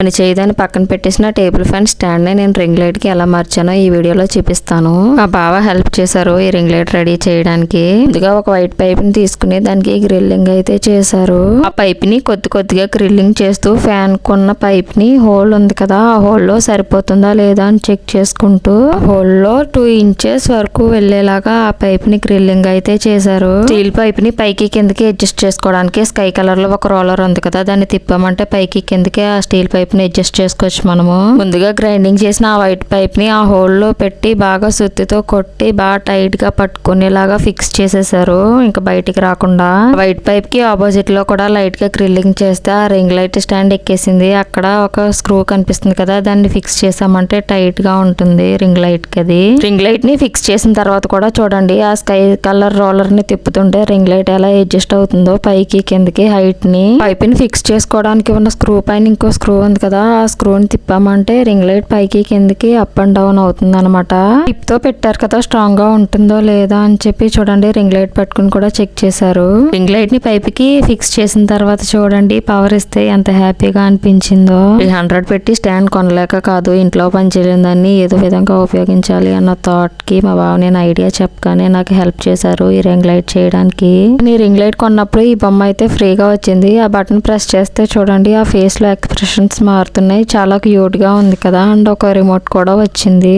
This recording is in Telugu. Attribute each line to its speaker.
Speaker 1: పని చేయదని పక్కన పెట్టేసిన టేబుల్ ఫ్యాన్ స్టాండ్ ని నేను రింగ్ లైట్ కి ఎలా మార్చానో ఈ వీడియోలో చూపిస్తాను. మా బావ హెల్ప్ చేశారు ఈ రింగ్ లైట్ రెడీ చేయడానికి. ముందుగా ఒక వైట్ పైప్ ని తీసుకుని దానికి గ్రిల్లింగ్ అయితే చేశారు. ఆ పైప్ ని కొద్దిగా గ్రిల్లింగ్ చేస్తూ ఫ్యాన్ కొన్న పైప్ ని హోల్ ఉంది కదా, ఆ హోల్ లో సరిపోతుందా లేదా అని చెక్ చేసుకుంటూ హోల్ లో 2 ఇంచెస్ వరకు వెళ్లేలాగా ఆ పైప్ ని గ్రిల్లింగ్ అయితే చేశారు. స్టీల్ పైప్ ని పైకి కిందకి అడ్జస్ట్ చేసుకోవడానికి స్కై కలర్ లో ఒక రోలర్ ఉంది కదా, దాన్ని తిప్పామంటే పైకి కిందకి ఆ స్టీల్ పైప్ ని అడ్జస్ట్ చేసుకోవచ్చు మనము. ముందుగా గ్రైండింగ్ చేసిన ఆ వైట్ పైప్ ని ఆ హోల్ లో పెట్టి బాగా సుత్తితో కొట్టి బాగా టైట్ గా పట్టుకునేలాగా ఫిక్స్ చేసేసారు, ఇంకా బయటికి రాకుండా. వైట్ పైప్ కి ఆపోజిట్ లో కూడా లైట్ గా గ్రిల్లింగ్ చేస్తే ఆ రింగ్ లైట్ స్టాండ్ ఎక్కేసింది. అక్కడ ఒక స్క్రూ కనిపిస్తుంది కదా, దాన్ని ఫిక్స్ చేసామంటే టైట్ గా ఉంటుంది రింగ్ లైట్ కి. అది రింగ్ లైట్ ని ఫిక్స్ చేసిన తర్వాత కూడా చూడండి, ఆ స్కై కలర్ రోలర్ ని తిప్పుతుంటే రింగ్ లైట్ ఎలా అడ్జస్ట్ అవుతుందో పైకి కిందకి హైట్ ని. పైప్ ని ఫిక్స్ చేసుకోవడానికి ఉన్న స్క్రూ పైన ఇంకో స్క్రూ ఉంది కదా, ఆ స్క్రూని తిప్పామంటే రింగ్ లైట్ పైకి కిందకి అప్ అండ్ డౌన్ అవుతుంది అనమాట. టిప్ తో పెట్టారు కదా, స్ట్రాంగ్ గా ఉంటుందో లేదా అని చెప్పి చూడండి రింగ్ లైట్ పట్టుకుని కూడా చెక్ చేశారు. రింగ్ లైట్ ని పైప్ కి ఫిక్స్ చేసిన తర్వాత చూడండి పవర్ ఇస్తే ఎంత హ్యాపీగా అనిపించిందో. 300 పెట్టి స్టాండ్ కొనలేక కాదు, ఇంట్లో పనిచేయలేని దాన్ని ఏదో విధంగా ఉపయోగించాలి అన్న థాట్ కి మా బావ నేను ఐడియా చెప్పగానే నాకు హెల్ప్ చేశారు ఈ రింగ్ లైట్ చేయడానికి. ఈ రింగ్ లైట్ కొన్నప్పుడు ఈ బొమ్మ అయితే ఫ్రీగా వచ్చింది. ఆ బటన్ ప్రెస్ చేస్తే చూడండి ఆ ఫేస్ లో ఎక్స్ప్రెషన్స్ మారుతున్నాయి, చాలా క్యూట్ గా ఉంది కదా. అండ్ ఒక రిమోట్ కూడా వచ్చింది.